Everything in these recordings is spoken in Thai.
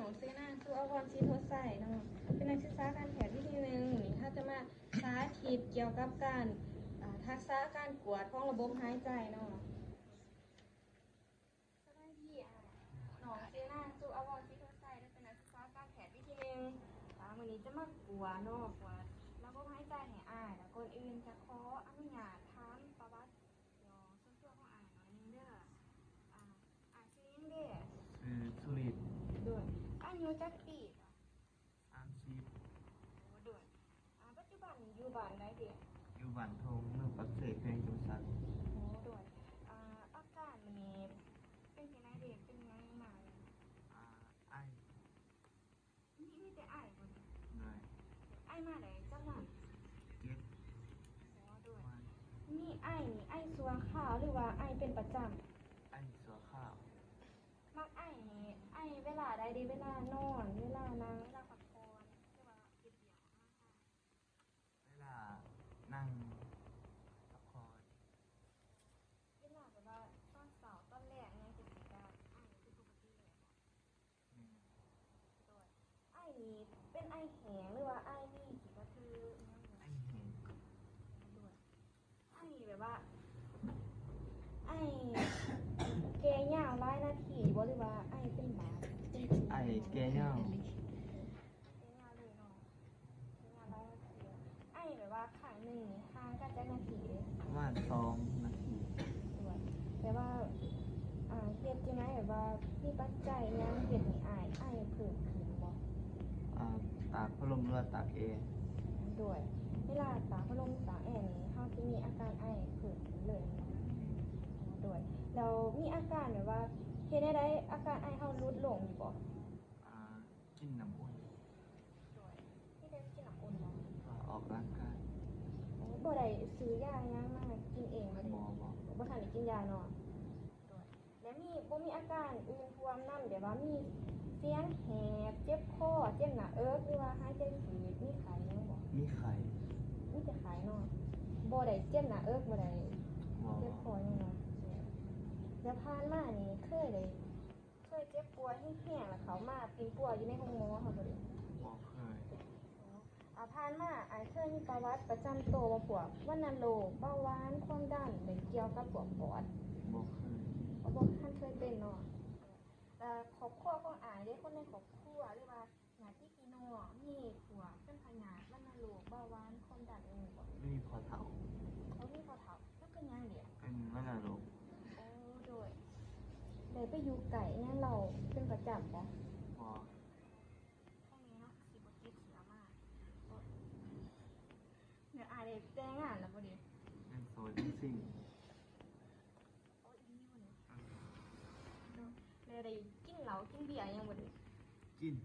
องเซนาสุอวรศิโทไซเนาะเป็นนักศึกษาการแพทย์วิธีหนึ่งนี่ถ้าจะมาสาธิตเกี่ยวกับการทักษะการกวดของระบบหายใจเนาะสบายดีน้องเซนาสุอวรศิโทไซเป็นนักศึกษาการแพทย์วิธีหนึ่งวันนี้จะมากวดเนาะกวดระบบหายใจให้แล้วก่อนอื่นจะขออนุญาตถามประวัติของส่วนตัวของหน่อยนึงเด้อชื่อยังเด้อคือสุริตด้วยอายุจักปี30โอ้ด้วยปัจจุบันอยู่บ้านไหนเด็กอยู่บ้านทงเมืองปักเสกแขวงจำสัดโอ้ด้วยอาการนี้เป็นยังไงเด็กเป็นยังไงมาไอมีแต่ไอบ่หน่อยไอมาได้จังหวัดเจ็บโอ้ด้วยมีไอนี่ไอสัวขาวหรือว่าไอเป็นประจไอสัวข้าวมักไอนี่ไอเวลาใดดีเวลานอนเวลานั่งเวลาพักผ่อนหรือว่าเก็บเกี่ยวเวลานั่งพักผ่อนเวลาแบบว่าตอนเสาร์ตอนแรกเนี่ยจะสีดาไอคือปกติเลยด้วยไอนี่เป็นไอแห้งหรือว่าไอนี่สิก็คือไอแห้งด้วยไอแบบว่าไอแกยาวหลายนาทีบ่หรือว่าไอเป็นบาดไอแก่เน่าไอแบบว่าข้างหนึ่งห่างกันจักนาทีประมาณ2 นาทีด้วยแต่ว่าเฮ็ดจังได๋แบบว่ามีปัจจัยหยังเฮ็ดให้ไอเพิ่มขึ้นบ่ตากพัดลมหรือว่าตากแอร์ด้วยเวลาตากพัดลมตากแอร์นี่เฮาสิมีอาการไอเพิ่มขึ้นเลยด้วยแล้วมีอาการแบบว่าเฮ็ดได้อาการไอเฮาลดลงอยู่บ่กินน้ำอุ่นด้วยนี่ได้กินน้ำอุ่นบ่ออกร่างกายบ่ได้ซื้อยาหยังมากินเองบ่ได้บ่ทันได้กินยาเนาะด้วยแล้วบ่มีอาการอื่นรวมนำเดี๋ยวว่ามีเสียงแหบเจ็บคอเจ็บหน้าอกหรือว่าหายใจฝืดมีไข้ยังบ่มีไข้มีแต่ไข้เนาะบ่ได้เจ็บหน้าอกบ่ได้เจ็บคอยังเนาะแล้วผ่านมานี่เคยเจ็บป่วยแห้งๆแล้วเขามาเป็นป่วยอยู่ในห้องหมอค่ะบ่ได้บ่เคยผ่านมาเคยมีประวัติประจำตัวว่าพวกวัณโรคเบาหวานความดันได้เกี่ยวกับพวกปอดบ่เคยบ่ทันเคยเป็นเนาะแต่ครอบครัวของได้คนในครอบครัวหรือว่าญาติพี่น้องมีพวกเป็นพยาธิวัณโรคเบาหวานความดันบ่มีพอเฒ่ามีพอเฒ่าแล้วเป็นยังเดี๋ยวเป็นวัณโรคโอ้โดยได้ไปอยู่ไกลเนี่ยเราเป็นประจำบ่ห้องนี้เนาะสิบ่คิดเสียมากเดี๋ยวได้แต่งงานแล้วบ่ดิเป็นโซนซิ่งโอ้ยนี่บ่นี่แล้วได้กินเหล้ากินเบียร์ยังบ่ดิกิน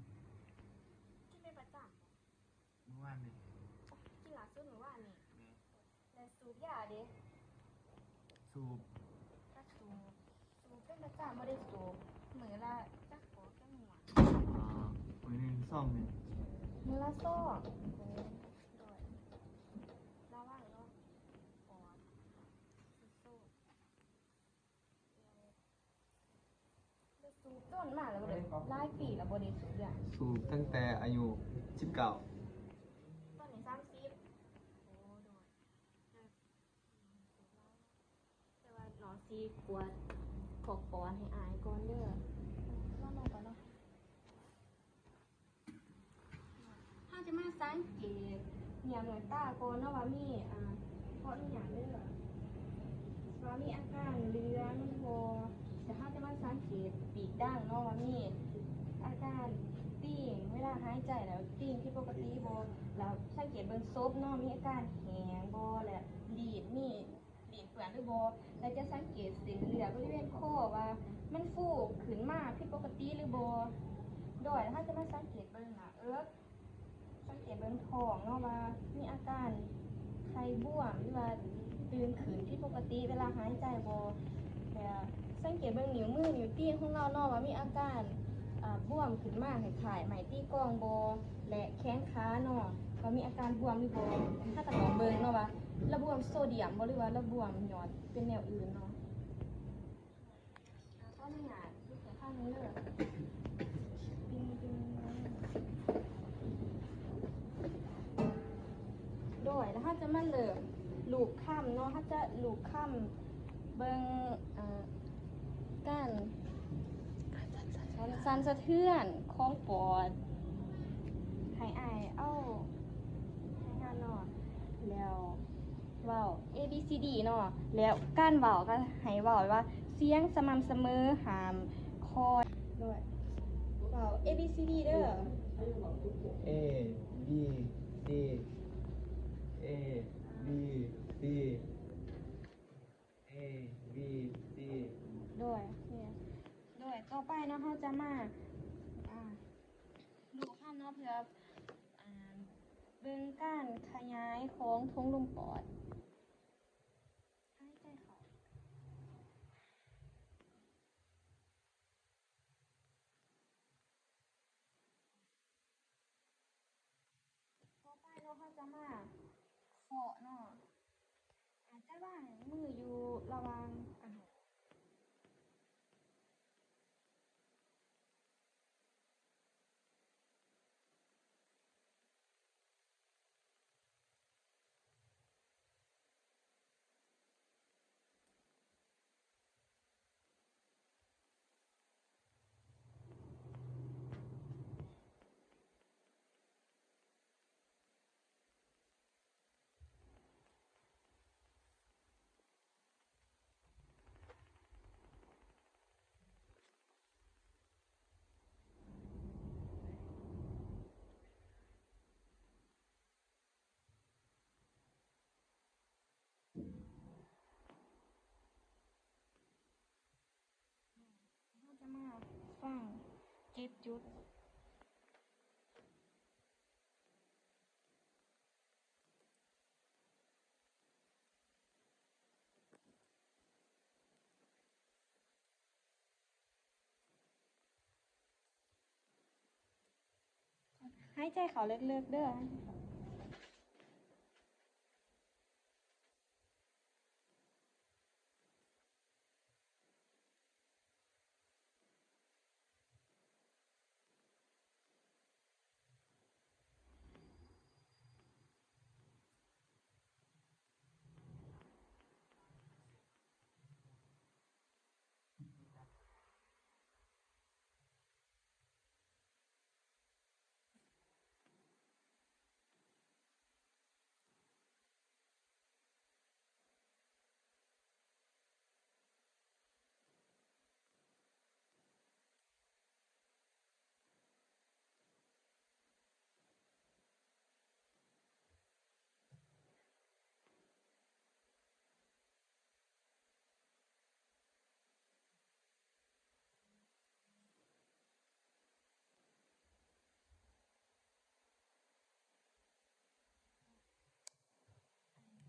เป็นประจำเมื่อวานนี้กินล่าสุดเมื่อวานนี้แล้วสูบยาเด้สูบเป็นประจำบ่ได้สูบมื้อละจักโกจักหน่วยมื้อนึง2 มื้อมื้อละ2ด้วยระวังเนาะปอดสู้แล้วสูบต้นมาแล้วบ่ได้หลายปีแล้วบ่ได้สูบยาสูบตั้งแต่อายุ19ตอนนี้30โอ้ด้วยแต่ว่าน้องสิกวดขอกปอนให้อายก่อนเด้อลองก่อนเนาะถ้าจะมาสังเกตเนี่ยหน่วยตาก่อนเนาะว่ามีเพราะอีหยังเด้อว่ามีอาการเรื้อนบ่แต่ถ้าจะมาสังเกตปีกด่างเนาะว่ามีอาการติ่งเวลาหายใจแล้วติ่งที่ปกติบ่แล้วสังเกตเบิ่งศพเนาะมีอาการแห้งบ่และลีดเปื่อนหรือบ่แล้วจะสังเกตเส้นเลือดบริเวณคอว่ามันฟูขึ้นมาผิดปกติหรือบ่โดยถ้าจะมาสังเกตเบิ่งหน้าอกสังเกตเบิ่งท้องเนาะว่ามีอาการไข้บวมหรือว่าตื่นขึ้นผิดปกติเวลาหายใจบ่แล้วสังเกตเบิ่งนิ้วมือนิ้วตีนของเราเนาะว่ามีอาการบวมขึ้นมาคล้ายๆไหมตีกองบ่และแขนขาเนาะว่ามีอาการบวมหรือบ่ถ้าก็ต้องเบิ่งเนาะว่าระบวมโซเดียมบ่หรือว่าระบวมหยอดเป็นแนวอื่นเนาะก็ไม่หนาดูแต่ข้างนี้เลยปิง มาเริ่มลูกค่ำเนาะเขาจะลูกค่ำเบิ่งการสั่นสะเทือนของปอดให้อายเอาให้งานเนาะแล้วเว้า A B C D เนาะแล้วการเว้าก็ให้เว้าว่าเสียงสม่ำเสมอห้ามคอยด้วยเว้า A B C D เด้อ A B C A B C A B C ด้วยเนี่ยด้วยต่อไปเนาะเขาจะมาดูข้ามเนาะเพื่ออ่าเบิ่งการขยายของทงลมปอดหายใจเข้าต่อไปเนาะเขาจะมาเคาะเนาะอาจจะวางมืออยู่ระหว่างเขาจะมาฟัง7 จุดหายใจเข้าลึกๆเด้อ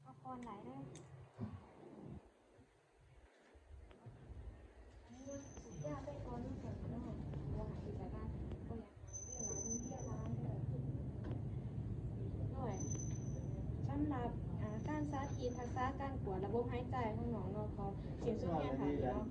เอาคอนไหลเด้อ ยาไปก่อนเถอะเนาะว่าหายไปบ้านก็อยากหายเรื่องร้านเรื่องที่ร้านเด้อหน่อยสำหรับการสาธิตทักษะการกวดระบบหายใจของน้องเนาะเขาเขียนส่วนงานค่ะเนาะ